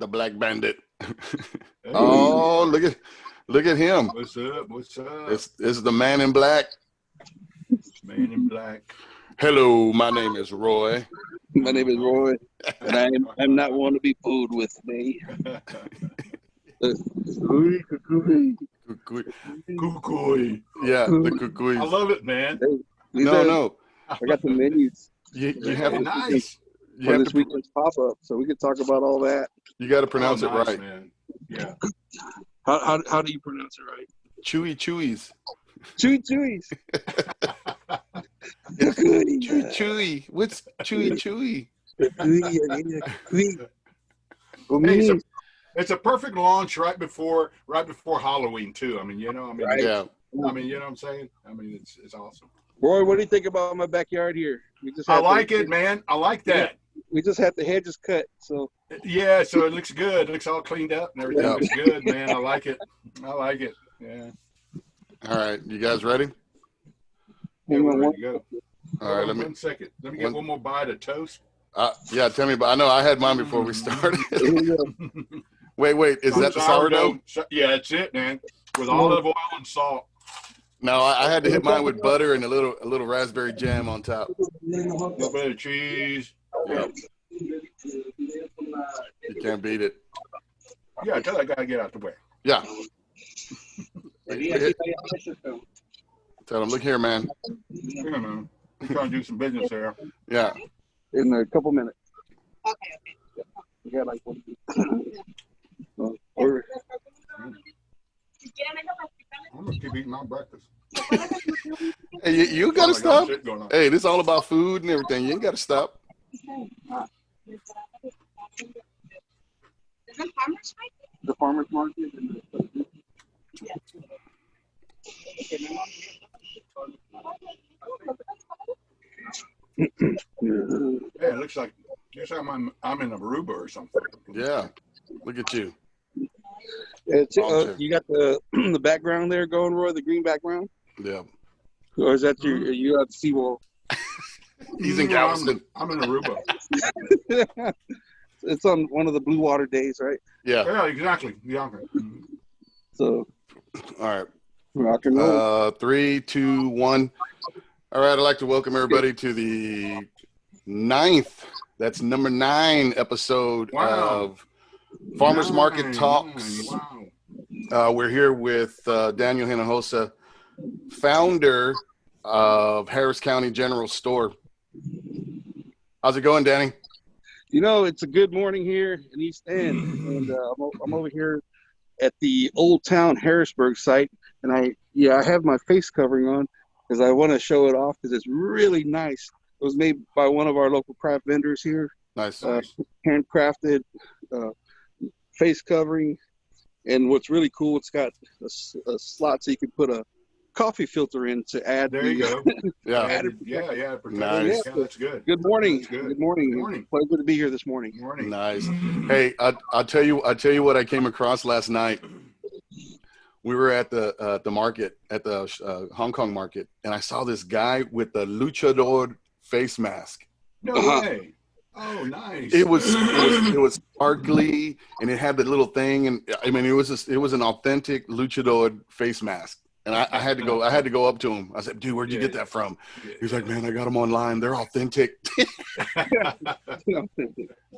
the Black Bandit. Hey. Oh, look at him. What's up? What's up? It's the man in black. Man in black. Hello, my name is Roy. My name is Roy, and I'm not one to be fooled with me. Kukui. Yeah, the cucuy. I love it, man. No. I got the menus You have nice. for this weekend's pop-up, so we can talk about all that. You got to pronounce it nice, right. Man. Yeah. How do you pronounce it right? Chewies. Chewies. Chewy. What's chewy? Hey, it's a perfect launch right before Halloween too. I mean, Yeah. I mean, you know what I'm saying? I mean, it's awesome. Roy, what do you think about my backyard here? I like it, man. I like that. We just had the hedges cut, so. Yeah, so it looks good. It looks all cleaned up and everything looks good, man. I like it. Yeah. All right, you guys ready? Yeah, we're ready to go. All right, one second. Let me get one more bite of toast. Yeah, tell me about. I know I had mine before we started. Wait, is that the sourdough? Yeah, that's it, man. With olive oil and salt. No, I had to hit mine with butter and a little raspberry jam on top. A little bit of cheese. Yep. You can't beat it. Yeah, I tell that guy to get out the way. Yeah. Tell him, look here, man. Yeah, man. We're trying to do some business there. Yeah. In a couple minutes. We got like one. I'm gonna keep eating my breakfast. Hey, you gotta stop. Hey, this is all about food and everything. You ain't gotta stop. The farmer's market. Yeah, it looks like I'm in Aruba or something. Yeah. Look at you. It's, you got the background there going, Roy, the green background? Yeah. Or is that you at Seawall? He's in Galveston. I'm in Aruba. It's on one of the blue water days, right? Yeah. Yeah, exactly. So. All right. Rock and roll. 3, 2, 1. All right. I'd like to welcome everybody to the 9th. That's number 9 episode of Farmers Market Talks. Wow. We're here with Daniel Hinojosa, founder of Harris County General Store. How's it going, Danny? It's a good morning here in East End, and I'm over here at the Old Town Harrisburg site, and I have my face covering on because I want to show it off because it's really nice. It was made by one of our local craft vendors here. Nice. Handcrafted face covering, and what's really cool, it's got a slot so you can put a coffee filter in to add. There you go. Yeah. Yeah. Nice. Yeah, that's good. Good morning. That's good. Good morning. Good morning. Pleasure to be here this morning. Morning. Nice. Hey, I'll tell you what I came across last night. We were at the market, at the Hong Kong market, and I saw this guy with the luchador face mask. No way. Oh, nice. It was sparkly, and it had the little thing, and I mean, it was an authentic luchador face mask. And I had to go up to him. I said, dude, where'd you get that from? He's like, man, I got them online. They're authentic.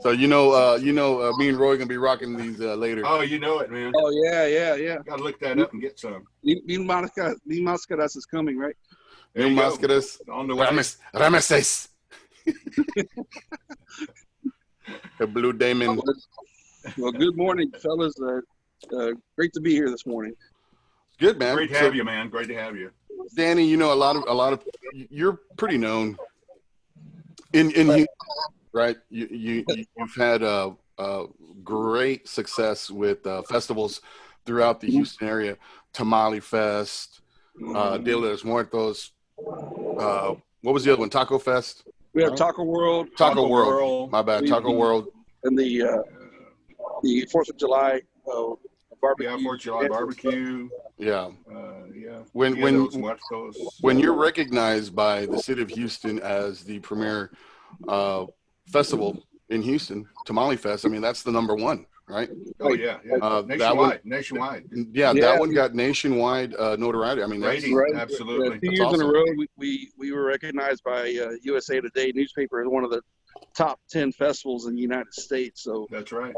So me and Roy gonna be rocking these later. Oh, you know it, man. Oh yeah. Gotta look that up and get some. Mil Máscaras is coming, right? There you go. Máscaras. On the way. Rameses. The Blue Damon. Well, good morning, fellas. Great to be here this morning. Good, man. Great to have you, man. Great to have you. Danny, a lot of you're pretty known in Houston, right? You've had great success with festivals throughout the Houston area. Tamale Fest, Dia de los Muertos. What was the other one? Taco Fest. We have Taco World. Taco World. My bad. Taco World. And the 4th of July barbecue. Yeah, 4th of July barbecue. Yeah. Yeah. When you're recognized by the city of Houston as the premier festival in Houston, Tamale Fest, I mean, that's the number one. right? Oh yeah, yeah. That one, Nationwide. yeah, that one got nationwide notoriety. I mean, that's Rating, right. absolutely. 2 That's years in a awesome. row, we were recognized by USA Today newspaper as one of the top 10 festivals in the United States. So That's right.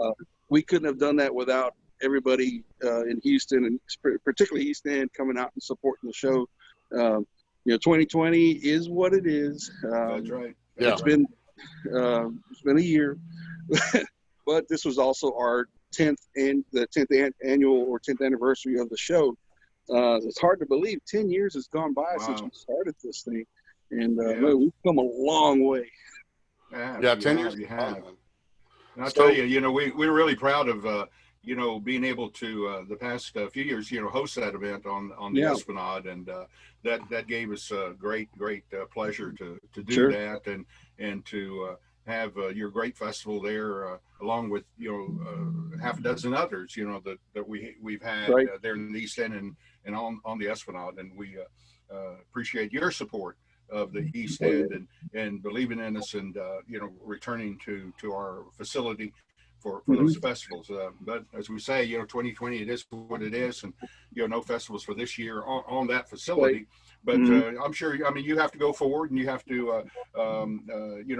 we couldn't have done that without everybody in Houston, and particularly East End, coming out and supporting the show. 2020 is what it is. That's right. Yeah. It's been a year, but this was also our 10th annual or 10th anniversary of the show. It's hard to believe 10 years has gone by since we started this thing, and man, we've come a long way. Yeah, 10 years. You have. And I'll tell you, we're really proud of, being able to the past few years, host that event on the Esplanade, and that gave us great pleasure to do that, and to have your great festival there, along with half a dozen others, that we've had there in the East End and on the Esplanade, and we appreciate your support of the East End and believing in us, and returning to our facility for those festivals. But as we say, 2020, it is what it is, and no festivals for this year on that facility. But I'm sure, you have to go forward, and you have to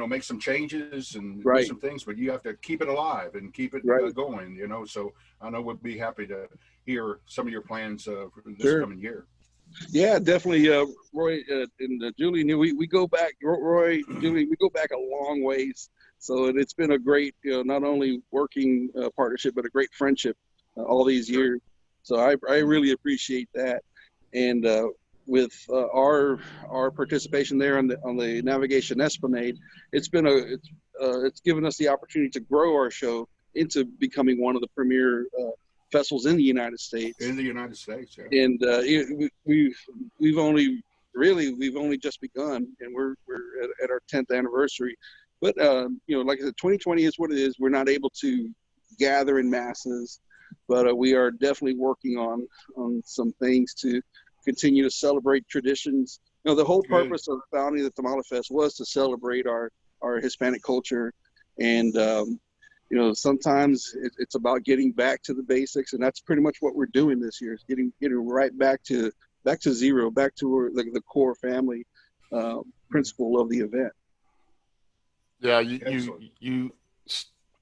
make some changes and do some things, but you have to keep it alive and keep it going. So I know we'll be happy to hear some of your plans for this coming year. Yeah, definitely, Roy and Julie. We go back, Roy, Julie, we go back a long ways. So it's been a great, not only working partnership, but a great friendship all these years. So I really appreciate that. And with our participation there on the Navigation Esplanade, it's given us the opportunity to grow our show into becoming one of the premier festivals in the United States. In the United States, yeah. And we've only just begun, and we're at our 10th anniversary. But like I said, 2020 is what it is. We're not able to gather in masses, but we are definitely working on some things to continue to celebrate traditions. The whole purpose of founding the Tamale Fest was to celebrate our Hispanic culture, and sometimes it's about getting back to the basics, and that's pretty much what we're doing this year. Is getting right back to zero, back to the core family principle of the event. Yeah, you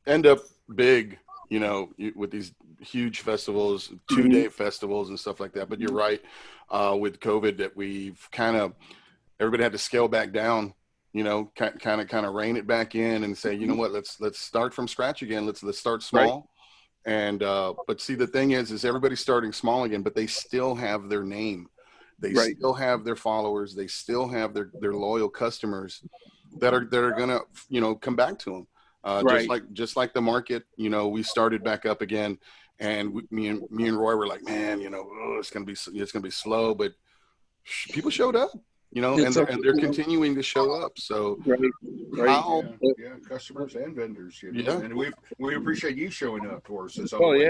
end up big, with these huge festivals, 2-day festivals and stuff like that. But you're right, with COVID, that we've everybody had to scale back down, kind of rein it back in and say, what, let's start from scratch again. Let's start small. Right. And but see, the thing is everybody's starting small again, but they still have their name. They still have their followers. They still have their loyal customers that are gonna come back to them, just like the market. We started back up again, and me and Roy were like, man, it's gonna be slow, but people showed up, and they're continuing to show up. So customers and vendors, and we appreciate you showing up for us as always.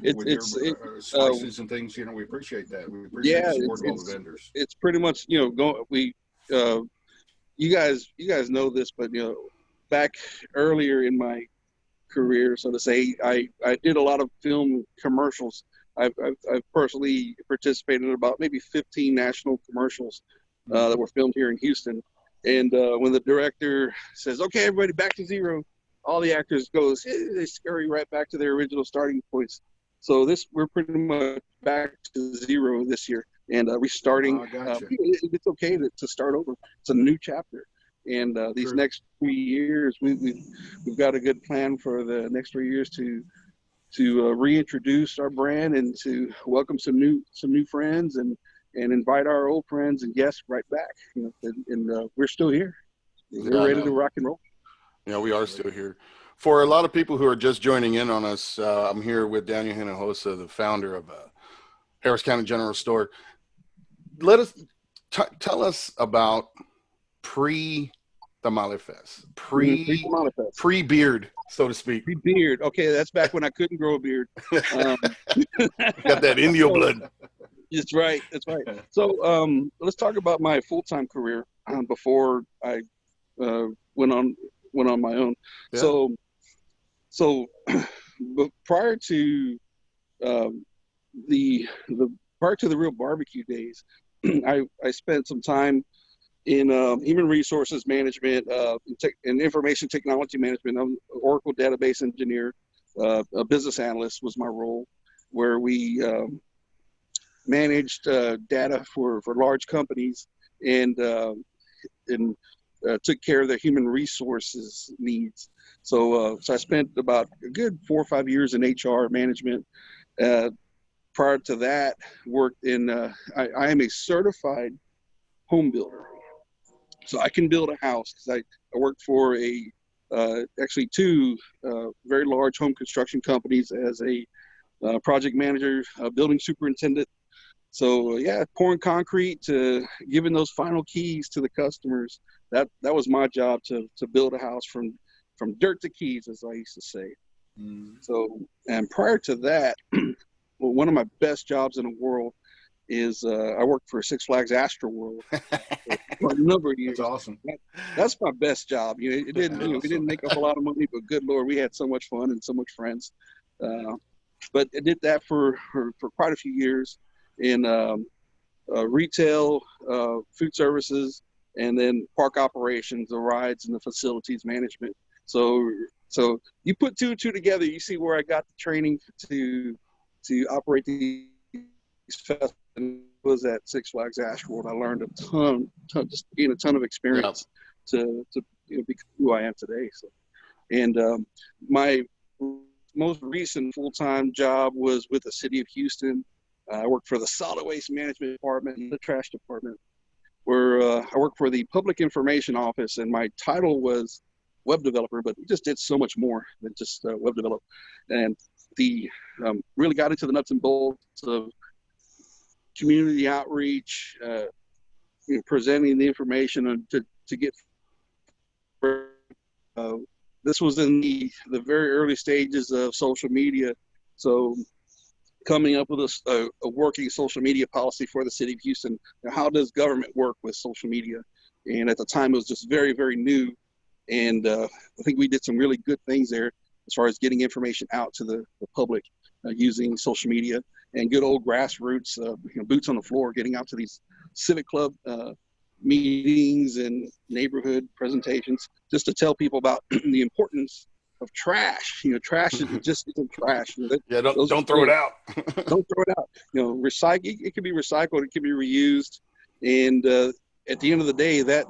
It's slices and things. We appreciate that. We appreciate the support of all the vendors. It's pretty much you guys know this, but back earlier in my career, so to say, I did a lot of film commercials. I've personally participated in about maybe 15 national commercials that were filmed here in Houston. And when the director says, "Okay, everybody, back to zero," all the actors they scurry right back to their original starting points. So we're pretty much back to zero this year, and restarting. It's okay to start over. It's a new chapter, and these next 3 years, we've got a good plan for the next 3 years to reintroduce our brand and to welcome some new friends and invite our old friends and guests right back. And we're still here. We're ready to rock and roll. Yeah, we are still here. For a lot of people who are just joining in on us, I'm here with Daniel Hinojosa, the founder of Harris County General Store. Let us tell us about pre-Tamale Fest, pre-beard, so to speak. Pre-beard. Okay, that's back when I couldn't grow a beard. Got that Indio blood. That's right. So let's talk about my full-time career before I went on my own. Yeah. So but prior to the prior to the real barbecue days, I spent some time in human resources management and information technology management. I'm an Oracle database engineer. A business analyst was my role, where we managed data for large companies and took care of their human resources needs. So I spent about a good 4 or 5 years in HR management. Prior to that, worked in I am a certified home builder. So I can build a house, because I worked for actually 2 very large home construction companies as a project manager, building superintendent. So yeah, pouring concrete to giving those final keys to the customers. That was my job, to build a house from dirt to keys, as I used to say. So, and prior to that, well, one of my best jobs in the world is I worked for Six Flags Astroworld for a number of years. That's awesome. That's my best job. It didn't. Awesome. We didn't make a whole lot of money, but good Lord, we had so much fun and so much friends. But I did that for quite a few years in retail, food services, and then park operations, the rides, and the facilities management. So you put 2 and 2 together, you see where I got the training to operate these festivals. Was at Six Flags Astroworld. I learned a ton, just gained a ton of experience to become who I am today. So, and my most recent full-time job was with the city of Houston. I worked for the solid waste management department and the trash department, where I worked for the public information office, and my title was web developer, but we just did so much more than just web develop. And the really got into the nuts and bolts of community outreach, presenting the information to get. This was in the very early stages of social media, so coming up with a working social media policy for the city of Houston. Now, how does government work with social media? And at the time, it was just very, very new, and I think we did some really good things there as far as getting information out to the public using social media. And good old grassroots, boots on the floor, getting out to these civic club meetings and neighborhood presentations, just to tell people about the importance of trash. Trash just isn't trash. Don't throw it out. Don't throw it out. Recycle. It can be recycled. It can be reused. And at the end of the day, that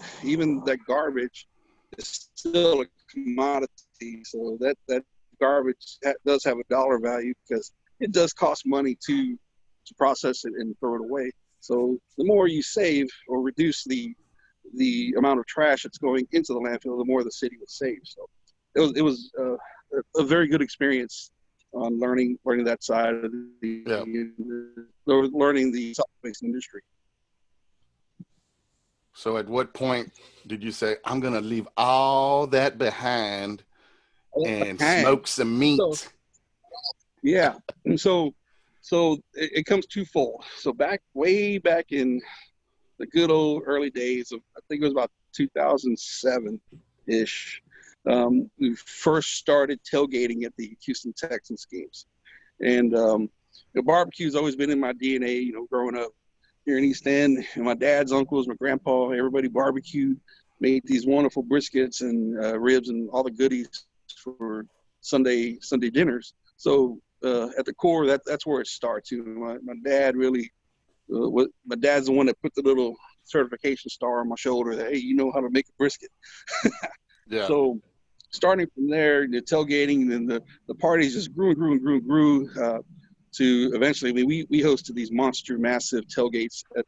garbage is still a commodity. So that garbage does have a dollar value, because it does cost money to process it and throw it away. So the more you save or reduce the amount of trash that's going into the landfill, the more the city would save. So it was a very good experience on learning that side of learning the solid-based industry. So at what point did you say, I'm going to leave all that behind and smoke some meat? Yeah. And so it comes twofold. So way back in the good old early days of, I think it was about 2007-ish, we first started tailgating at the Houston Texans games. And barbecue's always been in my DNA, growing up here in East End. And my dad's uncles, my grandpa, everybody barbecued, made these wonderful briskets and ribs and all the goodies for Sunday dinners. So at the core, that's where it starts. My dad really, my dad's the one that put the little certification star on my shoulder that, hey, you know how to make a brisket. Yeah. So starting from there, the tailgating, and the parties just grew to eventually, we hosted these monster, massive tailgates at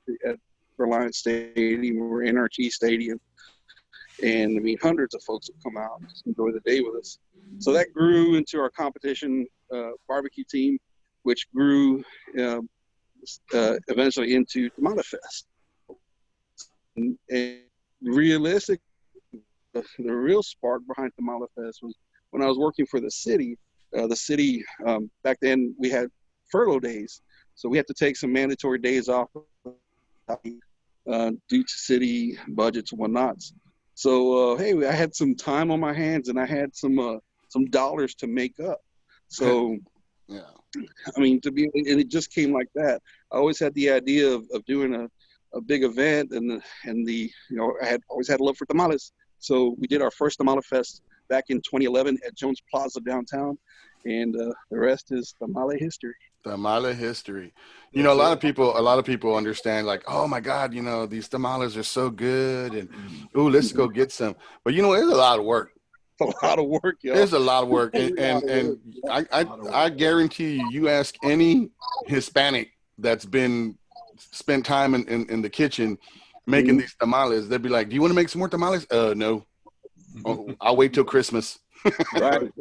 Reliance Stadium or NRG Stadium. And hundreds of folks would come out and just enjoy the day with us. So that grew into our competition barbecue team, which grew eventually into Tamale Fest. And realistic, the real spark behind Tamale Fest was when I was working for the city. Back then, we had furlough days, so we had to take some mandatory days off due to city budgets and whatnots. So hey, I had some time on my hands, and I had some dollars to make up. So, Yeah. I mean, and it just came like that. I always had the idea of doing a big event, and I had always had a love for tamales. So we did our first Tamale Fest back in 2011 at Jones Plaza downtown, and the rest is tamale history. Tamale history. You know, That's a lot of people understand like, oh my God, these tamales are so good, and oh, let's go get some. But it's a lot of work. It's a lot of work, y'all. There's a lot of work, and I guarantee you ask any Hispanic that's been spent time in the kitchen making these tamales, they'd be like, "Do you want to make some more tamales?" No. Oh, I'll wait till Christmas. Right.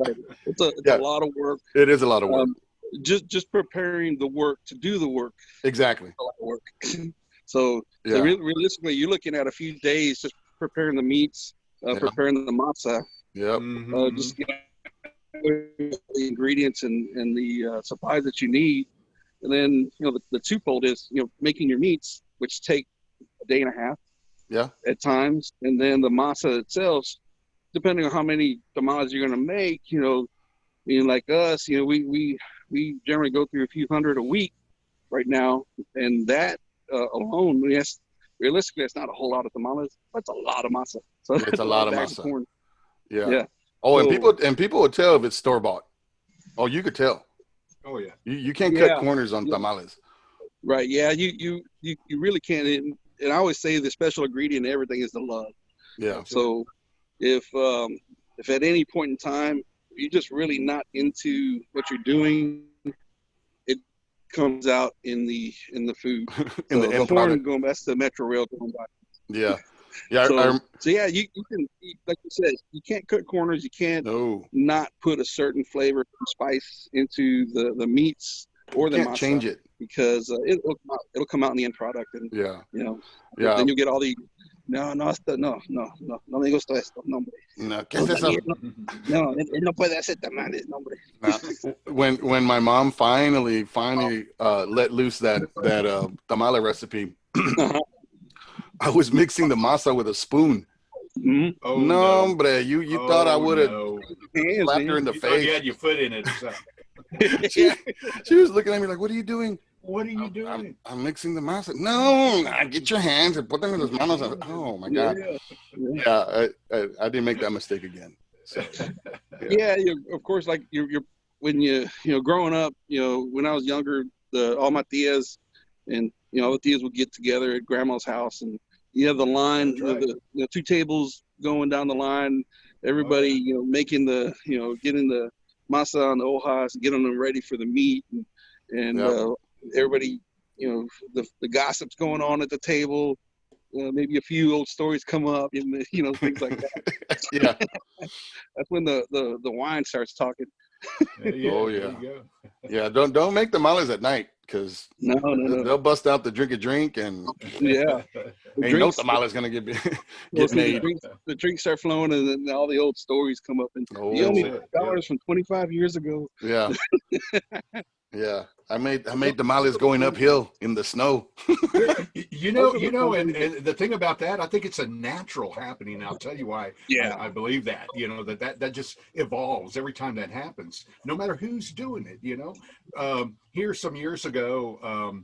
It's a lot of work. It is a lot of work. Just preparing the work to do the work. Exactly. A lot of work. So realistically, you're looking at a few days just preparing the meats, preparing the masa. Yep. Just the ingredients and the supplies that you need, and then the twofold is making your meats, which take a day and a half. Yeah. At times, and then the masa itself, depending on how many tamales you're going to make, like us, we generally go through a few hundred a week right now, and that alone, realistically, it's not a whole lot of tamales, but it's a lot of masa. So it's a lot of bags masa. Corn. Yeah. Oh, and people would tell if it's store bought. Oh, you could tell. Oh yeah. You can't cut corners on tamales. Right. Yeah. You really can't. And I always say the special ingredient in everything is the love. Yeah. So if at any point in time you're just really not into what you're doing, it comes out in the food. In so the end corn product. going, that's the Metro Rail going by. Yeah. Yeah. So yeah, you can, like you said, you can't cut corners. You can't not put a certain flavor and spice into the meats or the masa. Change it. Because it'll come out in the end product, and then you'll get all the no me gusta esto, no hombre. No, ¿qué es eso? No, él no puede hacer tamales, no hombre. When my mom finally let loose that tamale recipe, I was mixing the masa with a spoon. Mm-hmm. Oh, no, hombre, you thought I would have slapped her in the face. You had your foot in it. So. she was looking at me like, "What are you doing?" What are you doing? I'm mixing the masa. No, get your hands and put them in those manos. Oh my God. Yeah, I didn't make that mistake again. So, of course, like you're when growing up, when I was younger, all my tias and all the tias would get together at grandma's house, and you have the line, the two tables going down the line, everybody making getting the masa on the hojas, getting them ready for the meat, and everybody, the gossip's going on at the table. Maybe a few old stories come up, and things like that. Yeah, that's when the wine starts talking. Oh yeah, yeah. Don't make tamales at night, because they'll bust out the drink and ain't no tamales gonna get made. The drinks start flowing, and then all the old stories come up. And you owe me $5 from 25 years ago. Yeah. Yeah, I made tamales going uphill in the snow. and the thing about that, I think it's a natural happening. I'll tell you why. Yeah, I believe that. That just evolves every time that happens, no matter who's doing it. Here some years ago,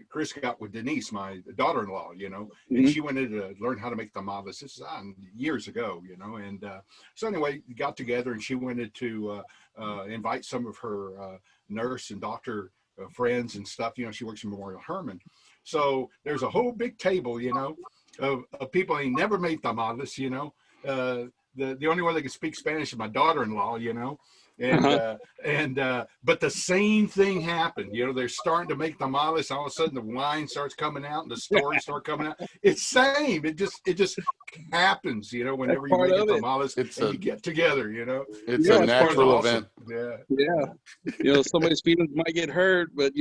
Chris got with Denise, my daughter-in-law, and she wanted to learn how to make tamales. This is years ago, and so anyway, got together, and she wanted to invite some of her nurse and doctor friends and stuff. She works in Memorial Hermann. So there's a whole big table, of people who ain't never made tamales, the only one that can speak Spanish is my daughter-in-law, but the same thing happened. They're starting to make tamales. All of a sudden the wine starts coming out and the stories start coming out. It's same. It just happens, whenever you make a tamales and you get together, It's a natural event. Yeah. Somebody's feelings might get hurt, but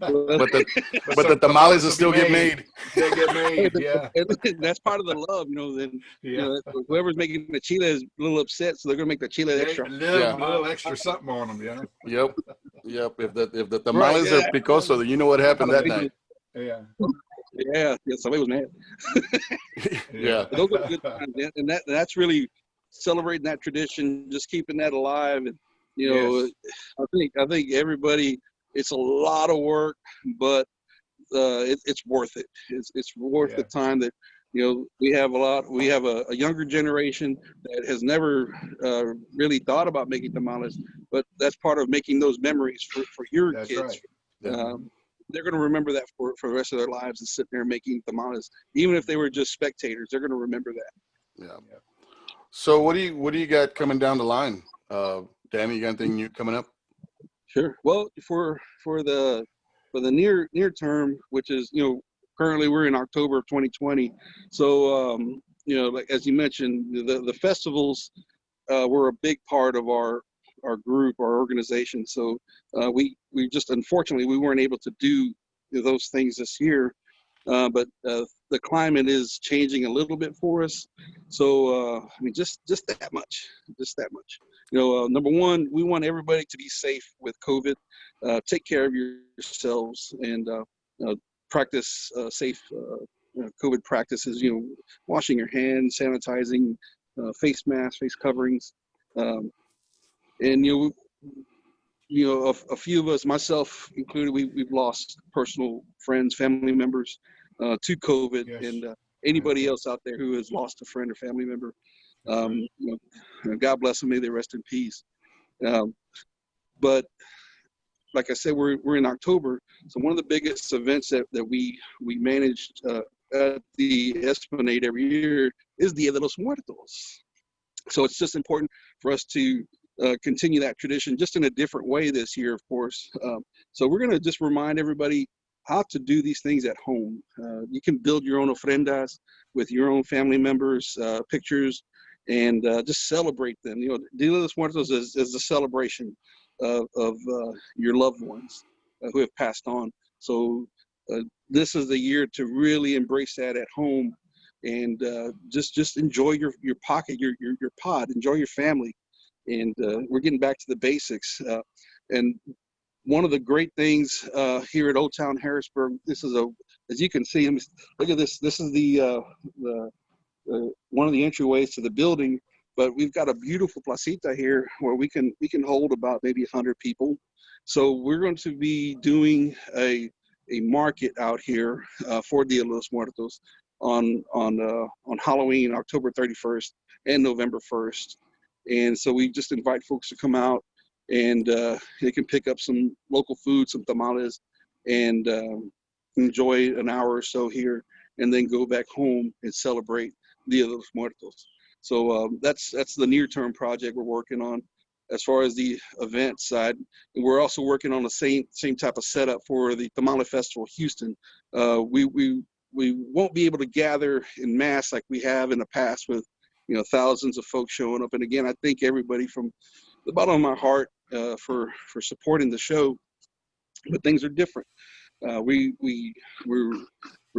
but the tamales will still get made. They get made, yeah. And that's part of the love, then whoever's making the chile is a little upset, so they're gonna make the chile extra. A little extra something on them, Yep. If the tamales are picoso, you know what happened that night. Yeah, somebody was mad. Yeah. Those are good times, and that's really celebrating that tradition, just keeping that alive, You know, Yes. I think everybody, it's a lot of work, but it's worth it. It's worth Yeah. the time that, you know, we have a younger generation that has never really thought about making tamales, but that's part of making those memories for your That's kids. right. Yeah. They're going to remember that for the rest of their lives, and sitting there making tamales. Even if they were just spectators, they're going to remember that. Yeah. Yeah. So what do you got coming down the line? Danny, you got anything new coming up? Sure. Well, for the near term, which is, you know, currently we're in October of 2020. So you know, like as you mentioned, the festivals were a big part of our group, our organization. So we just, unfortunately, we weren't able to do those things this year. But the climate is changing a little bit for us. So I mean, just that much, just that much. You know, number one, we want everybody to be safe with COVID. Take care of yourselves, and practice safe COVID practices. You know, washing your hands, sanitizing, face masks, face coverings, um, and a few of us, myself included, we've lost personal friends, family members to COVID, Yes. and I anybody understand. else out there who has lost a friend or family member, That's right. you know, God bless them, may they rest in peace. Um, but like I said, we're in October, so one of the biggest events that we managed at the Esplanade every year is Dia de los Muertos. So it's just important for us to continue that tradition, just in a different way this year, of course. So we're going to just remind everybody how to do these things at home. You can build your own ofrendas with your own family members, pictures, and just celebrate them. You know, Dia de los Muertos is a celebration of your loved ones who have passed on. So this is the year to really embrace that at home, and just enjoy your pocket, your pod, enjoy your family, and we're getting back to the basics. And one of the great things here at Old Town Harrisburg, this is as you can see, look at this. This is the one of the entryways to the building, but we've got a beautiful placita here where we can hold about maybe 100 people. So we're going to be doing a market out here for Dia de los Muertos on Halloween, October 31st and November 1st. And so we just invite folks to come out, and they can pick up some local food, some tamales, and enjoy an hour or so here, and then go back home and celebrate Dia de los Muertos. So that's the near-term project we're working on. As far as the event side, and we're also working on the same type of setup for the Tamale Festival Houston. We won't be able to gather in mass like we have in the past with, you know, thousands of folks showing up. And again, I thank everybody from the bottom of my heart for supporting the show. But things are different. We're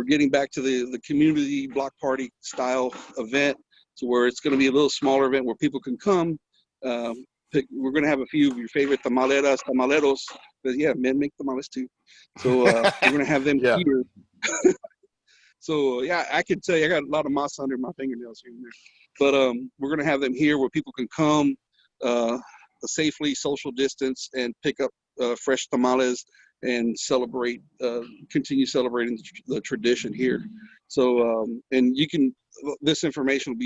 getting back to the community block party style event, to where it's going to be a little smaller event where people can come. We're going to have a few of your favorite tamaleras, tamaleros. But yeah, men make tamales too. So we're going to have them Yeah. here. So yeah, I can tell you, I got a lot of moss under my fingernails here and there. But we're going to have them here where people can come safely, social distance, and pick up fresh tamales and celebrate, continue celebrating the tradition here. So, and this information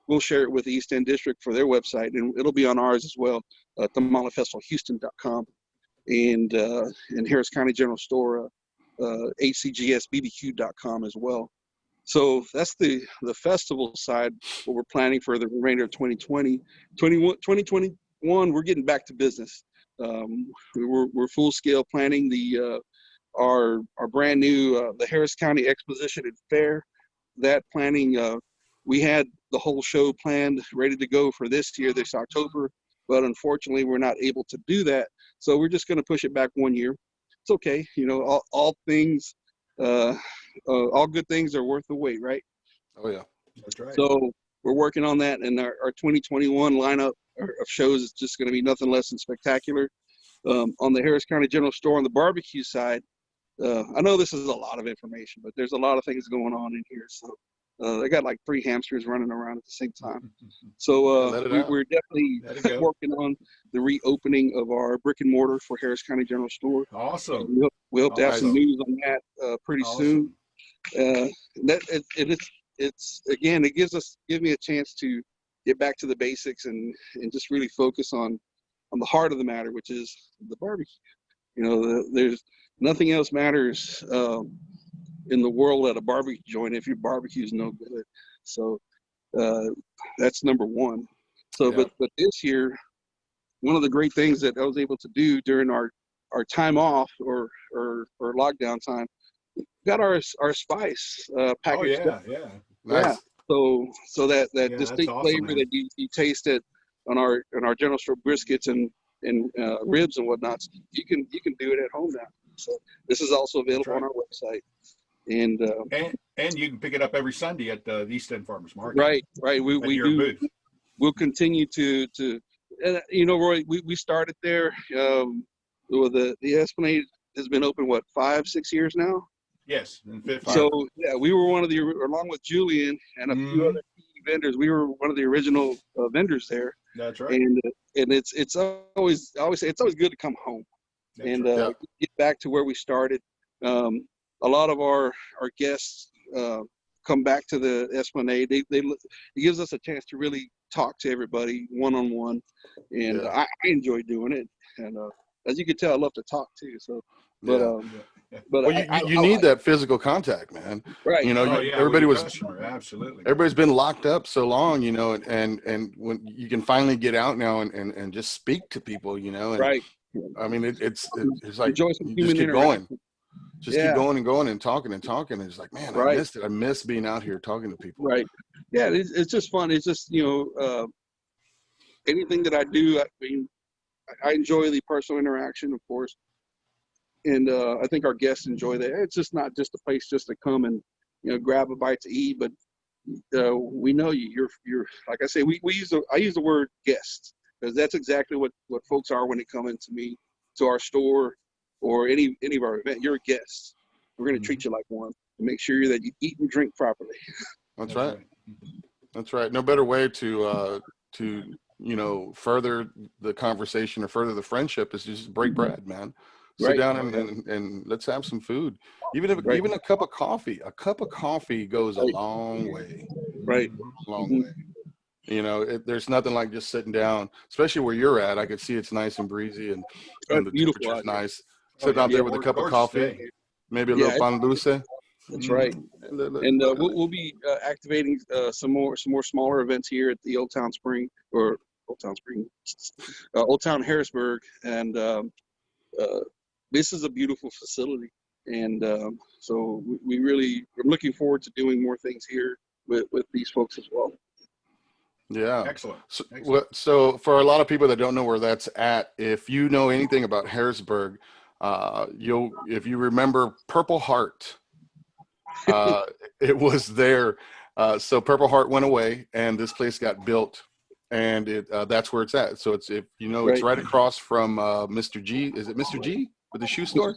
we'll share it with the East End District for their website, and it'll be on ours as well, tamalefestivalhouston.com, and Harris County General Store, hcgsbbq.com as well. So that's the festival side, what we're planning for the remainder of 2020. 2021, we're getting back to business. We're full scale planning our brand new the Harris County Exposition and Fair. That planning, we had the whole show planned, ready to go for this October, but unfortunately we're not able to do that. So we're just going to push it back 1 year. It's okay, you know, all things, all good things are worth the wait, right? Oh yeah. That's right. So we're working on that, and our 2021 lineup of shows is just going to be nothing less than spectacular. On the Harris County General Store, on the barbecue side, I know this is a lot of information, but there's a lot of things going on in here. So I got like 3 hamsters running around at the same time. So Let it out. we're definitely Let it go. working on the reopening of our brick and mortar for Harris County General Store. Awesome. We hope to have some Awesome. news on that pretty soon. It's again, it gives me a chance to get back to the basics and just really focus on the heart of the matter, which is the barbecue. You know, there's nothing else matters in the world at a barbecue joint if your barbecue is no good. So that's number one. So, Yeah. but this year, one of the great things that I was able to do during our time off or lockdown time, got our spice packaged Oh, up. yeah. Nice. Yeah. So that Yeah, that's distinct awesome, flavor man. that you taste it on our general store briskets and ribs and whatnot, you can do it at home now. So this is also available on our website. And you can pick it up every Sunday at the East End Farmers Market. Right. We your do. booth. We'll continue to you know, Roy, we started there. The Esplanade has been open 5-6 years now. Yes, in 15. So yeah, we were one of the, along with Julian and a few other key vendors, we were one of the original vendors there. That's right. And it's always, I always say it's always good to come home. That's and right. get back to where we started. A lot of our guests come back to the Esplanade. It gives us a chance to really talk to everybody one-on-one, and I enjoy doing it. And as you can tell, I love to talk too. So, but well, you need that physical contact, man. Right. You know, everybody was absolutely. Everybody's been locked up so long, you know, and when you can finally get out now and just speak to people, you know, and right. I mean, it's like Enjoy some you human just keep going. Just keep Yeah. going and going and talking. And it's like, man, I missed it. I miss being out here talking to people. Right. Yeah, it's just fun. It's just, you know, anything that I do, I mean, I enjoy the personal interaction, of course. And I think our guests enjoy that. It's just not just a place just to come and, you know, grab a bite to eat, but we know you. You're like I say, I use the word guest, because that's exactly what folks are when they come into me, to our store, or any of our event. You're a guest. We're going to treat you like one to make sure that you eat and drink properly. That's right. That's right. No better way to you know, further the conversation or further the friendship is just break bread, man. Sit down and let's have some food. Even a cup of coffee. A cup of coffee goes a long way. Right. Long way. You know, there's nothing like just sitting down, especially where you're at. I could see it's nice and breezy and the temperature's nice. Sitting out there with a cup of coffee, maybe a little pan dulce. That's right. And we'll be activating some more smaller events here at the Old Town Harrisburg, and this is a beautiful facility, and so we really are looking forward to doing more things here with these folks as well. Yeah. Excellent. So for a lot of people that don't know where that's at, if you know anything about Harrisburg, if you remember Purple Heart, it was there. So Purple Heart went away and this place got built, and that's where it's at. So it's, if you know, it's right across from Mr. G. Is it Mr. G with the shoe store?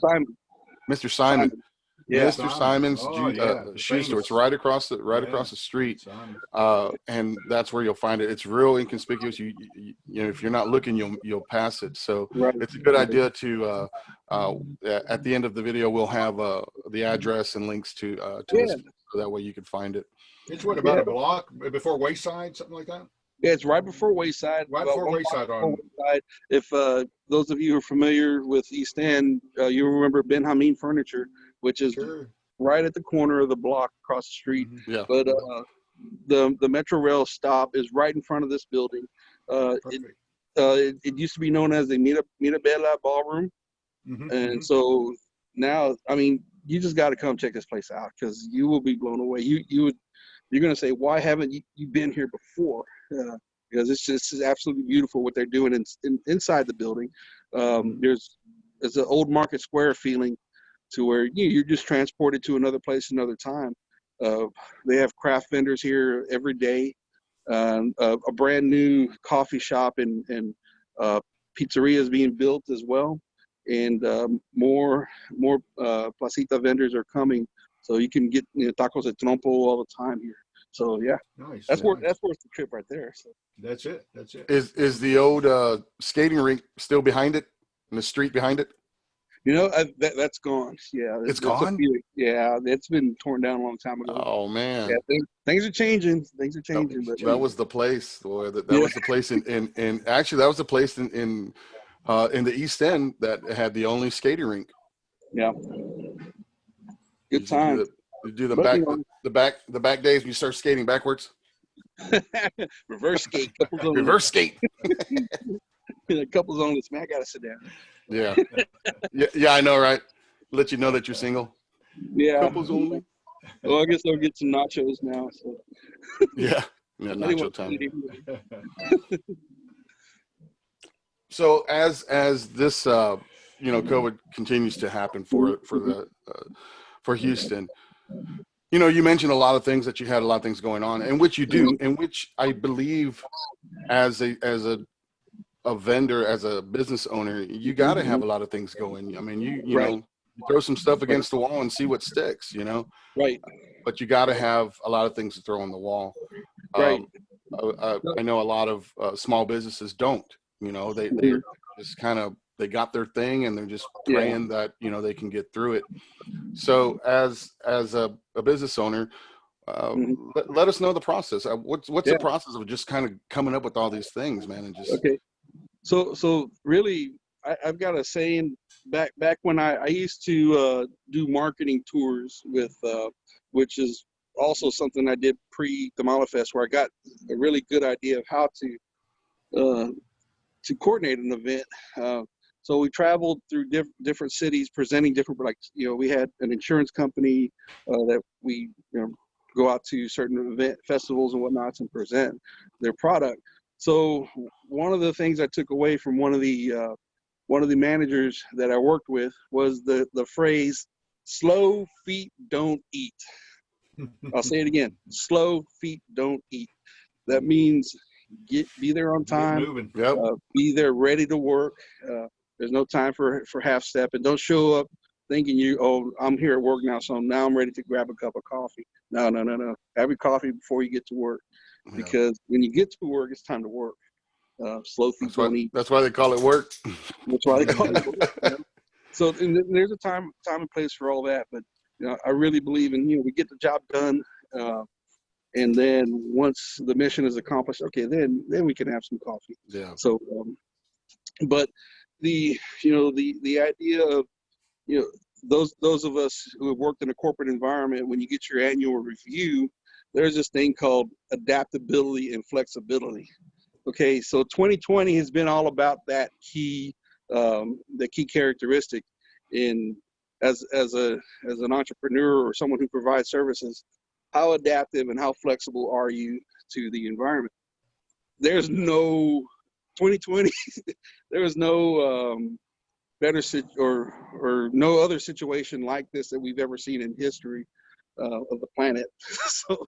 Mr. Simon. Yeah. Mr. Simon's shoe store. It's right across the street, and that's where you'll find it. It's real inconspicuous. You know, if you're not looking, you'll pass it. So it's a good idea to at the end of the video we'll have the address and links to this, so that way you can find it. It's what, about a block before Wayside, something like that? Yeah, it's right before Wayside. Right before Wayside. If those of you who are familiar with East End, you remember Ben Hameen Furniture, which is right at the corner of the block across the street. Yeah. But the Metro Rail stop is right in front of this building. It used to be known as the Mirabella Ballroom, and so now, I mean, you just got to come check this place out, because you will be blown away. You're going to say, why haven't you been here before? Because it's absolutely beautiful what they're doing inside the building. There's an old Market Square feeling, to where you're just transported to another place, another time. They have craft vendors here every day. A brand new coffee shop and pizzeria is being built as well, and more placita vendors are coming, so you can get tacos de trompo all the time here. So yeah, Nice. that's nice. worth the trip right there. So. That's it. That's it. Is the old skating rink still behind it? In the street behind it? That's gone. Yeah, It's there's a gone? few. Yeah, it's been torn down a long time ago. Oh man. Yeah, things are changing. Things are changing. But That was the place, boy. That Yeah. was the place in actually that was the place in the East End that had the only skating rink. Yeah. Good time. You do the But, back you know, the back days when you start skating backwards. reverse skate. Couples only. Reverse skate. Couples only. Man, I gotta sit down. Yeah. Yeah, I know, right? Let you know that you're single. Yeah. Couples only. Well, I guess I'll get some nachos now. So. Yeah. Yeah, Anyway, nacho time. So as this COVID continues to happen for Houston, you mentioned a lot of things that you had a lot of things going on, and which you do, and which I believe as a vendor, as a business owner, you got to have a lot of things going. I mean, you Right. know, you throw some stuff against the wall and see what sticks, Right. but you got to have a lot of things to throw on the wall. Right. I know a lot of small businesses don't, they're just kind of, they got their thing and they're just praying that, they can get through it. So as a business owner, let us know the process. What's the process of just kind of coming up with all these things, man? And just, okay. So really, I've got a saying back when I used to do marketing tours with, which is also something I did pre Tamale Fest, where I got a really good idea of how to coordinate an event. So we traveled through different cities, presenting different, we had an insurance company that we go out to certain event festivals and whatnots and present their product. So one of the things I took away from one of the managers that I worked with was the phrase, "Slow feet don't eat." I'll say it again: slow feet don't eat. That means be there on time. Get moving. Yep. Be there ready to work. There's no time for half step, and don't show up thinking I'm here at work now, so now I'm ready to grab a cup of coffee. No. Have your coffee before you get to work, because when you get to work, it's time to work. Slow feet don't eat. That's why they call it work. That's why they call it work. So there's a time and place for all that, but I really believe in we get the job done, and then once the mission is accomplished, okay, then we can have some coffee. Yeah. So, but the idea of those of us who have worked in a corporate environment, when you get your annual review, there's this thing called adaptability and flexibility. Okay, so 2020 has been all about that key characteristic in as an entrepreneur or someone who provides services. How adaptive and how flexible are you to the environment? There's no 2020. There was no better or no other situation like this that we've ever seen in history of the planet. So,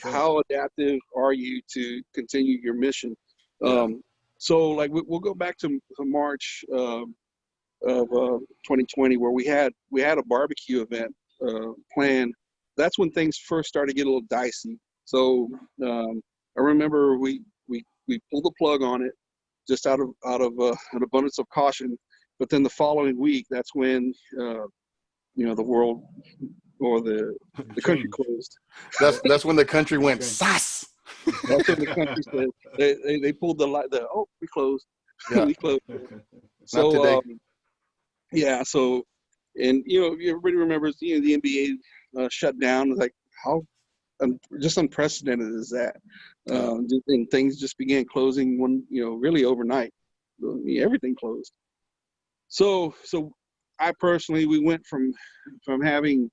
how adaptive are you to continue your mission? So, we'll go back to March of 2020, where we had a barbecue event planned. That's when things first started to get a little dicey. So I remember we pulled the plug on it just out of an abundance of caution. But then the following week, that's when the world or the country closed. That's when the country went sus. That's when the country said they pulled the light. We closed. Yeah. We closed. Not today. So, and everybody remembers the NBA shutdown. Like, how just unprecedented is that? And things just began closing really overnight. Everything closed. So I personally, we went from having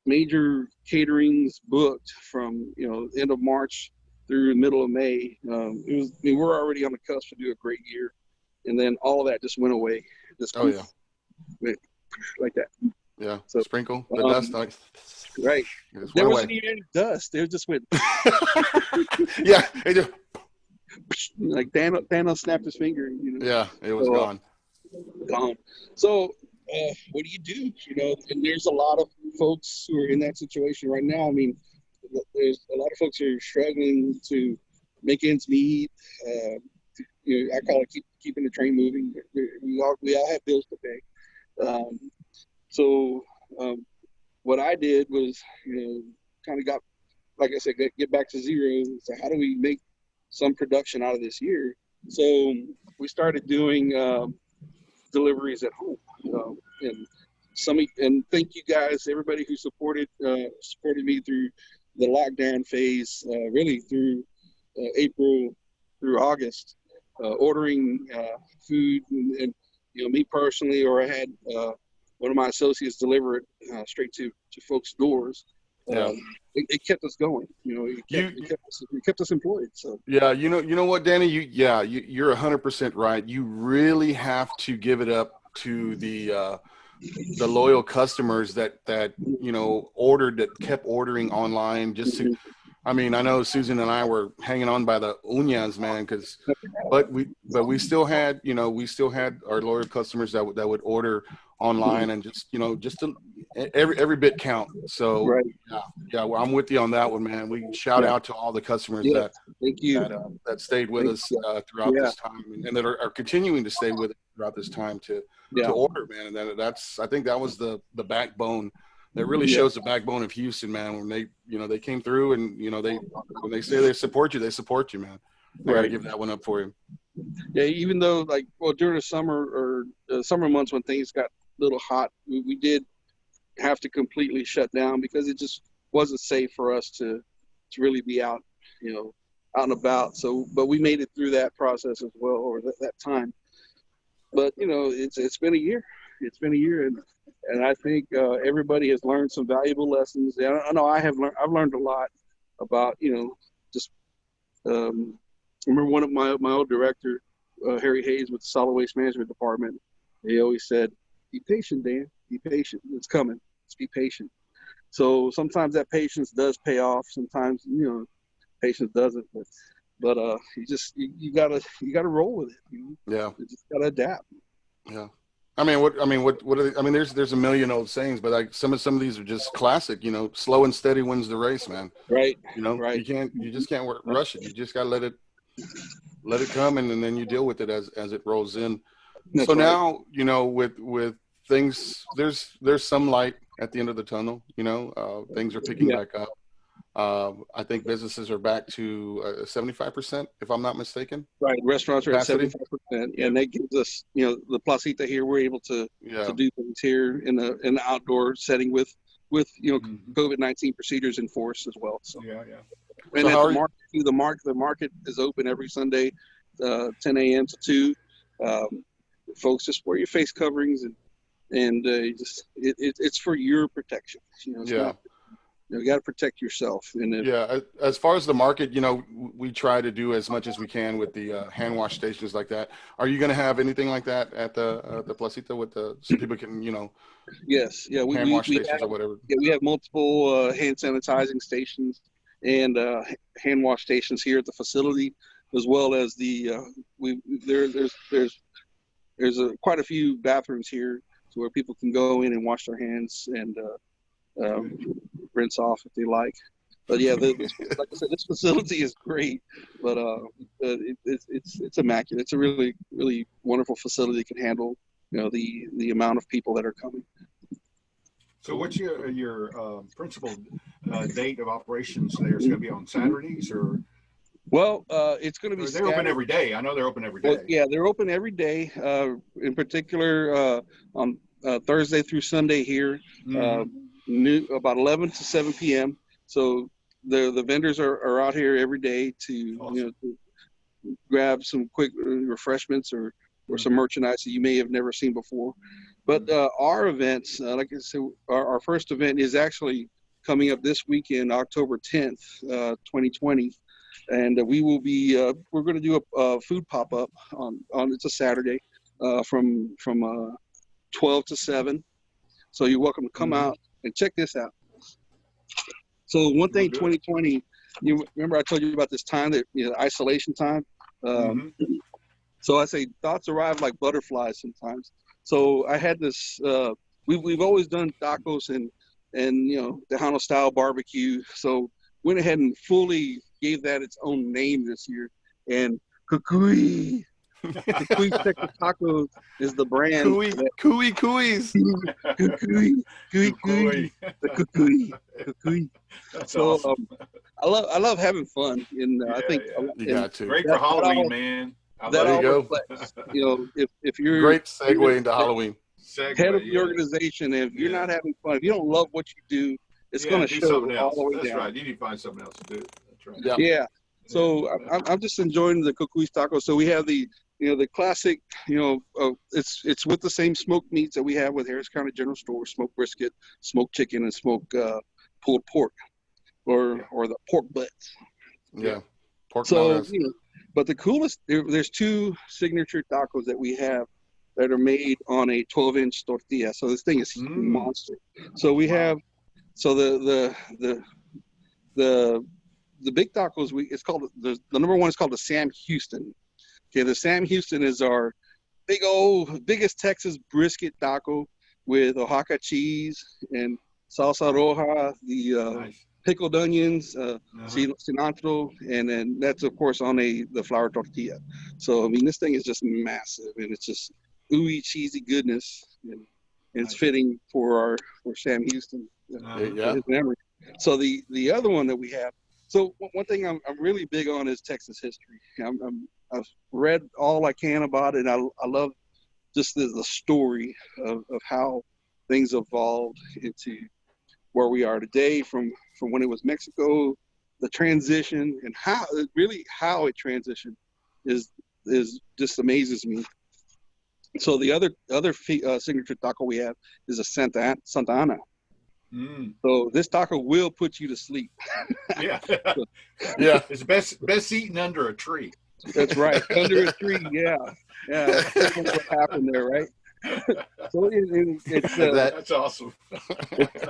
major caterings booked from end of March through the middle of May. We're already on the cusp to do a great year, and then all of that just went away. Went like that. Yeah. So sprinkle the dust. Right. There wasn't even any dust. There just went. Yeah. It just, like Thanos snapped his finger. Yeah, it was gone. Gone. So what do you do? And there's a lot of folks who are in that situation right now. I mean, there's a lot of folks who are struggling to make ends meet. I call it keeping the train moving. We all have bills to pay. So what I did was, kind of got, like I said, get back to zero. So how do we make some production out of this year? So we started doing deliveries at home, and thank you guys, everybody who supported me through the lockdown phase, really through April through August, ordering food and me personally, or I had one of my associates deliver it straight to folks' doors. It kept us going. It kept us employed. So yeah, you know what, Danny, you're 100% right. You really have to give it up to the loyal customers that kept ordering online just to. I mean, I know Susan and I were hanging on by the uñas, man, but we still had our loyal customers that would order online, and just to every bit count. So right. Well, I'm with you on that one, man. We shout out to all the customers that stayed with us throughout this time, and that are continuing to stay with us throughout this time to order, man. And I think that was the backbone. That really shows the backbone of Houston, man. When they came through, and when they say they support you, man. I gotta give that one up for you. Yeah, even though during the summer or summer months when things got a little hot, we did have to completely shut down because it just wasn't safe for us to really be out and about. So, but we made it through that process as well, or that time. But it's been a year. It's been a year, and I think everybody has learned some valuable lessons. And I know I've learned a lot about just. I remember one of my old director, Harry Hayes, with the Solid Waste Management Department. He always said, "Be patient, Dan. Be patient. It's coming. Just be patient." So sometimes that patience does pay off. Sometimes patience doesn't. But you gotta roll with it. Yeah. You just gotta adapt. Yeah. I mean, what are they, I mean, there's a million old sayings, but some of these are just classic. Slow and steady wins the race, man. Right. Right. You just can't rush it. You just gotta let it come, and then you deal with it as it rolls in. That's so right. now, with things, there's some light at the end of the tunnel. Things are picking back up. I think businesses are back to 75%, if I'm not mistaken. Right, restaurants are at Capacity. 75%, and that gives us, the placita here. We're able to do things here in the outdoor setting with COVID-19 procedures in force as well. So And So at the market is open every Sunday, 10 a.m. to 2. Folks, just wear your face coverings and it's for your protection. You got to protect yourself. As far as the market, we try to do as much as we can with the hand wash stations like that. Are you going to have anything like that at the Placita so people can, Yes. Yeah. hand wash stations or whatever? Yeah, we have multiple hand sanitizing stations and hand wash stations here at the facility, as well as there's quite a few bathrooms here to where people can go in and wash their hands and rinse off if they like. But yeah, like I said, this facility is great, but it's immaculate. It's a really, really wonderful facility that can handle the amount of people that are coming. So what's your principal date of operations there? Is it going to be on Saturdays or? Well, it's going to be. They're open every day. I know they're open every day. Well, yeah, they're open every day. In particular, on Thursday through Sunday here, about 11 to 7 p.m. So the vendors are out here every day to to grab some quick refreshments or some merchandise that you may have never seen before. But our events, like I said, our first event is actually coming up this weekend, October 10th, 2020. And we will be, we're going to do a food pop-up on it's a Saturday from 12 to 7. So you're welcome to come out and check this out. So one thing, 2020, you remember I told you about this time that, isolation time? So I say thoughts arrive like butterflies sometimes. So I had this, we've always done tacos and Tejano style barbecue. So went ahead and fully gave that its own name this year. And Cucuy Texas Tacos is the brand. Cooey. Cucuy. The Cucuy. That's So awesome. I love having fun, and I think You got to. Great for Halloween, man. That There you all go. reflects, if you're Great segue into Halloween. head of the organization, and if you're not having fun, if you don't love what you do, it's going to show all the way That's down. right. You need to find something else to do. That's right. Yeah. So I'm just enjoying the Cucuy tacos. So we have the classic, it's with the same smoked meats that we have with Harris County General Store: smoked brisket, smoked chicken, and smoked pulled pork, or the pork butts. Yeah. Pork so but the coolest, there's two signature tacos that we have that are made on a 12-inch tortilla. So this thing is monster. So we have, so the big tacos, it's called, the number one is called the Sam Houston. Okay, the Sam Houston is our biggest Texas brisket taco with Oaxaca cheese and salsa roja, the pickled onions, cilantro, and then that's of course on the flour tortilla. So I mean, this thing is just massive, and it's just ooey cheesy goodness, and it's fitting for Sam Houston. His memory. So the other one that we have. So one thing I'm really big on is Texas history. I've read all I can about it. I love just the story of how things evolved into where we are today, from when it was Mexico, the transition, and how it transitioned is just amazes me. So the other signature taco we have is a Santa Ana. So this taco will put you to sleep. Yeah. It's best eaten under a tree. That's right, under a tree. Yeah. That's what happened there, right? So it's that's awesome.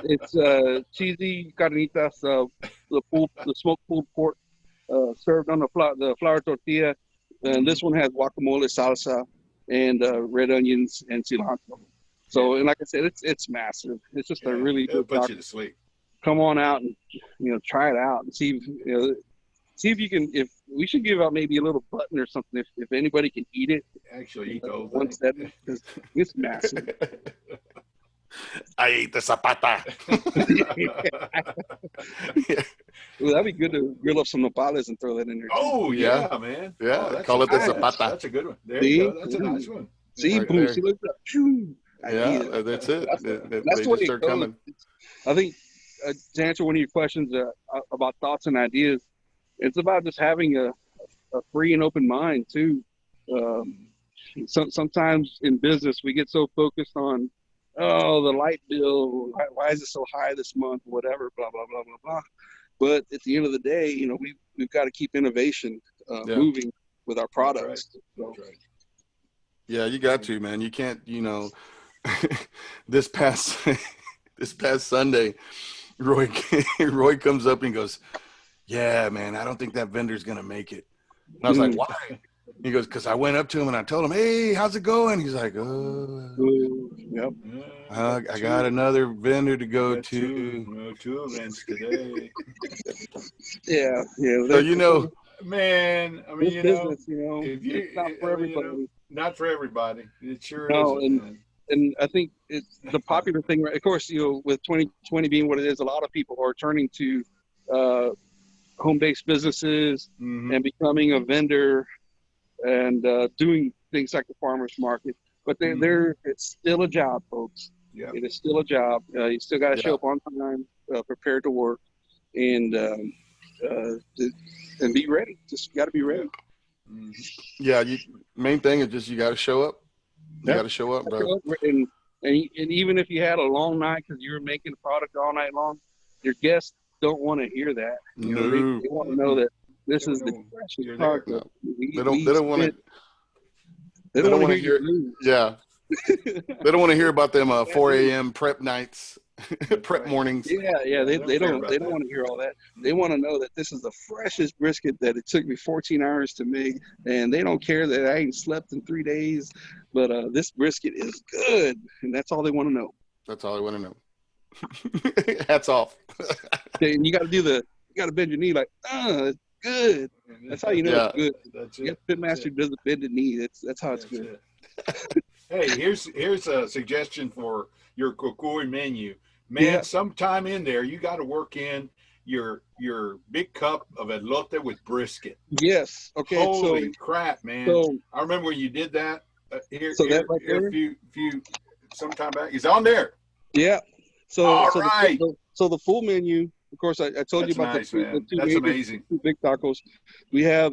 It's cheesy carnitas, the smoked pulled pork, served on the flour tortilla, and this one has guacamole, salsa, and red onions and cilantro. So, and like I said, it's massive. It's just a really good put taco. You to sleep. Come on out and try it out and see if you can. If we should give out maybe a little button or something if anybody can eat it. Actually, eat the whole thing. Because it's massive. I ate the zapata. Well, that'd be good to grill up some nopales and throw that in there. Oh yeah, man. Yeah, call it the zapata. That's a good one. There you go. That's a nice one. See, right boom, there. see, look at that. Yeah, that's it. That's they the way just start it goes. coming. I think to answer one of your questions about thoughts and ideas, it's about just having a free and open mind too. Sometimes in business we get so focused on, the light bill, why is it so high this month, whatever, blah blah blah blah blah. But at the end of the day, we've got to keep innovation moving with our products. That's right. Yeah, you got to, man. You can't, this past Sunday, Roy comes up and goes, "Yeah, man, I don't think that vendor's gonna make it." And I was like, "Why?" He goes, "Because I went up to him and I told him, 'Hey, how's it going?' He's like, Yep. I got another vendor to go to. Two events today." Yeah. So man, I mean, business, it's not for everybody. Not for everybody. It sure isn't. And I think it's the popular thing, right? Of course, with 2020 being what it is, a lot of people are turning to home-based businesses and becoming a vendor and doing things like the farmers market. But it's still a job, folks. Yeah. It is still a job. You still got to show up on time, prepared to work, and be ready. Just got to be ready. Yeah, main thing is just you got to show up. You got to show up, bro. And even if you had a long night because you were making a product all night long, your guests don't want to hear that. No. They want to know that this is the freshest product. No. They don't want to. They don't want to hear. Yeah. They don't want to hear about them 4 a.m. prep nights, prep mornings. Yeah. They don't want to hear all that. They want to know that this is the freshest brisket that it took me 14 hours to make, and they don't care that I ain't slept in 3 days, but this brisket is good, and that's all they want to know. That's all they want to know. Hats off. Okay, and you got to do You got to bend your knee like, it's good. That's how you know it's good. That's If it. pitmaster doesn't bend the knee, that's how it's That's good. it. Hey, here's a suggestion for your kukui menu. Man, Yeah. sometime in there you got to work in your big cup of elote with brisket. Yes. Okay. Holy crap, man! So I remember when you did that that right here there. a few sometime back. He's on there. Yeah. All right. So the full menu. Of course, I told you That's about nice, the man. two That's major, amazing. two big tacos. We have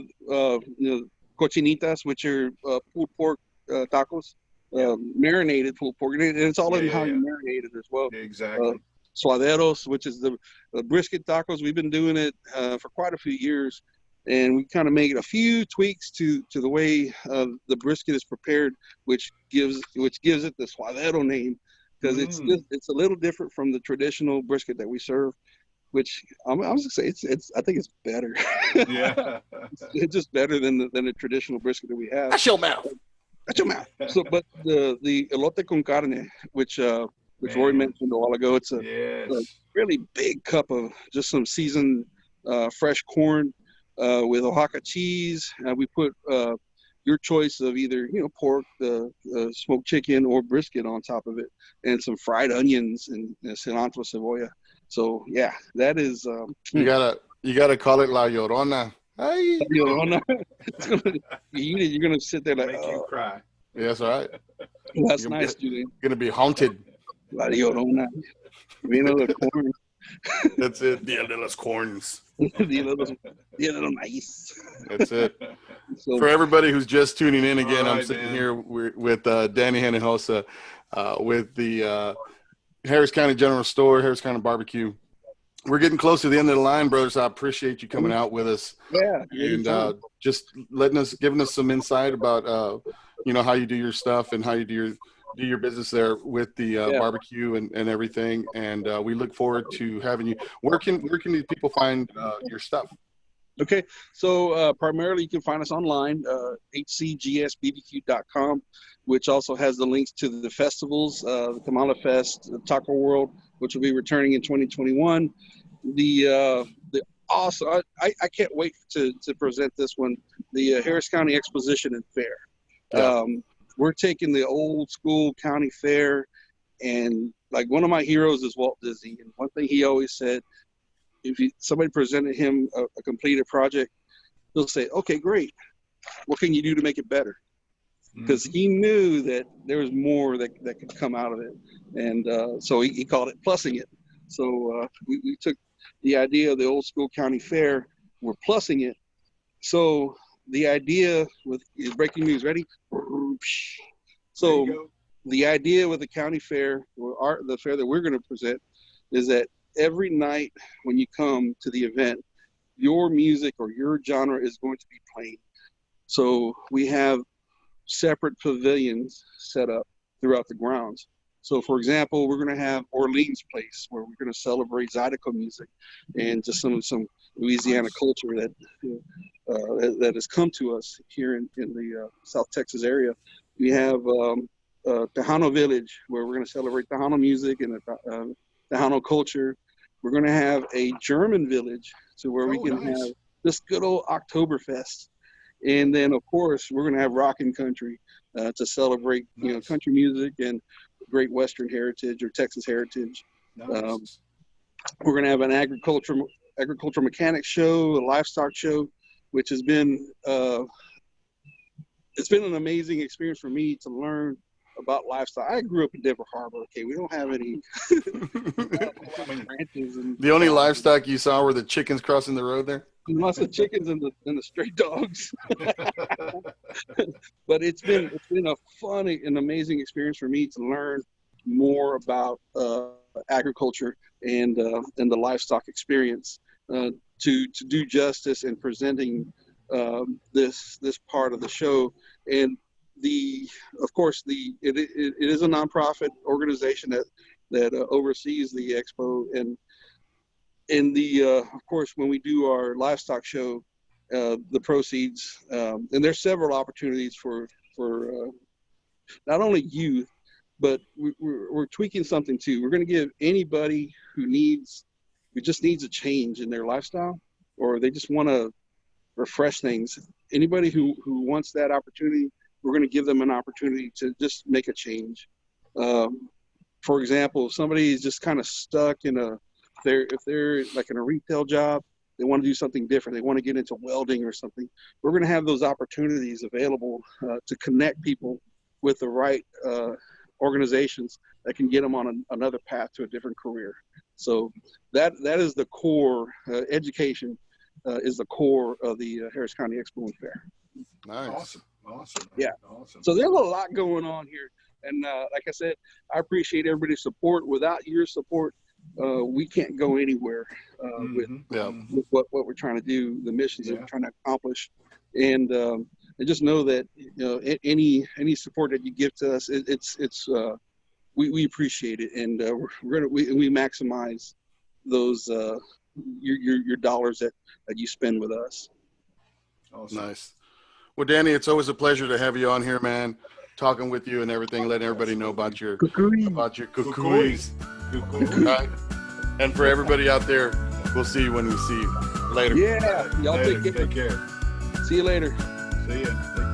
cochinitas, which are pulled pork tacos, marinated pulled pork, and it's all in how you marinate it as well. Exactly. Suaderos, which is the brisket tacos. We've been doing it for quite a few years, and we kind of make a few tweaks to the way the brisket is prepared, which gives it the suadero name, because it's a little different from the traditional brisket that we serve. Which I was gonna say I think it's better. Yeah, it's just better than the traditional brisket that we have. Shut your mouth. Shut your mouth. So, but the elote con carne, which Roy mentioned a while ago, it's a really big cup of just some seasoned fresh corn with Oaxaca cheese. We put your choice of either pork, smoked chicken, or brisket on top of it, and some fried onions and cilantro cebolla. So yeah, that is. You gotta call it La Yorona. Hey. Yorona. You're gonna sit there like, make you cry. Yeah, that's all right. That's nice, Julian. Gonna be haunted. La Yorona. The corn. That's it. Dia de los corns. Dia de los maíz. That's it. So, for everybody who's just tuning in again, I'm sitting here with Danny Hinojosa with the Harris County General Store, Harris County Barbecue. We're getting close to the end of the line, brothers. I appreciate you coming out with us. Yeah. And just giving us some insight about, how you do your stuff and how you do your business there with the barbecue and everything. And we look forward to having you. Where can these people find your stuff? Okay, so primarily you can find us online, hcgsbbq.com, which also has the links to the festivals, the Tamale Fest, the Taco World, which will be returning in 2021. The awesome, I can't wait to present this one, the Harris County Exposition and Fair. Yeah. We're taking the old school county fair, and like one of my heroes is Walt Disney, and one thing he always said, if somebody presented him a completed project, he'll say, okay, great. What can you do to make it better? Because he knew that there was more that could come out of it. And so he called it plussing it. So we took the idea of the old school county fair, we're plussing it. So the idea with breaking news, ready? So the idea with the county fair, or the fair that we're going to present, is that every night when you come to the event, your music or your genre is going to be playing. So we have separate pavilions set up throughout the grounds. So for example, we're going to have Orleans Place, where we're going to celebrate Zydeco music and just some Louisiana culture that has come to us here in the South Texas area. We have Tejano Village, where we're going to celebrate Tejano music and Tejano culture. We're going to have a German village, so where we can have this good old Oktoberfest. And then, of course, we're going to have Rockin' Country to celebrate, country music and great Western heritage or Texas heritage. We're going to have an agricultural mechanics show, a livestock show, which has been it's been an amazing experience for me to learn about livestock. I grew up in Denver Harbor. Okay, we don't have any ranches. The only livestock you saw were the chickens crossing the road there. Lots of chickens and the stray dogs. But it's been a fun and amazing experience for me to learn more about agriculture and the livestock experience, to do justice in presenting this part of the show. And of course it is a nonprofit organization that oversees the expo, and of course when we do our livestock show, the proceeds, and there's several opportunities for not only youth, but we're tweaking something too. We're going to give anybody who needs who just needs a change in their lifestyle, or they just want to refresh things. Anybody who wants that opportunity, we're going to give them an opportunity to just make a change. For example, if somebody is just kind of stuck in if they're like in a retail job, they want to do something different. They want to get into welding or something. We're going to have those opportunities available to connect people with the right organizations that can get them on another path to a different career. So that is the core. Education is the core of the Harris County Expo and Fair. Nice. Awesome. Yeah. Awesome. So there's a lot going on here. And like I said, I appreciate everybody's support. Without your support, we can't go anywhere with what we're trying to do, the missions that we're trying to accomplish. And just know that, you know, any support that you give to us, we appreciate it. And we maximize those your dollars that you spend with us. Awesome. Nice. Well, Danny, it's always a pleasure to have you on here, man. Talking with you and everything, letting everybody know about your cucuys. Right? And for everybody out there, we'll see you when we see you later. Yeah, y'all Later. take care. Take care. See you later. See ya. Take care.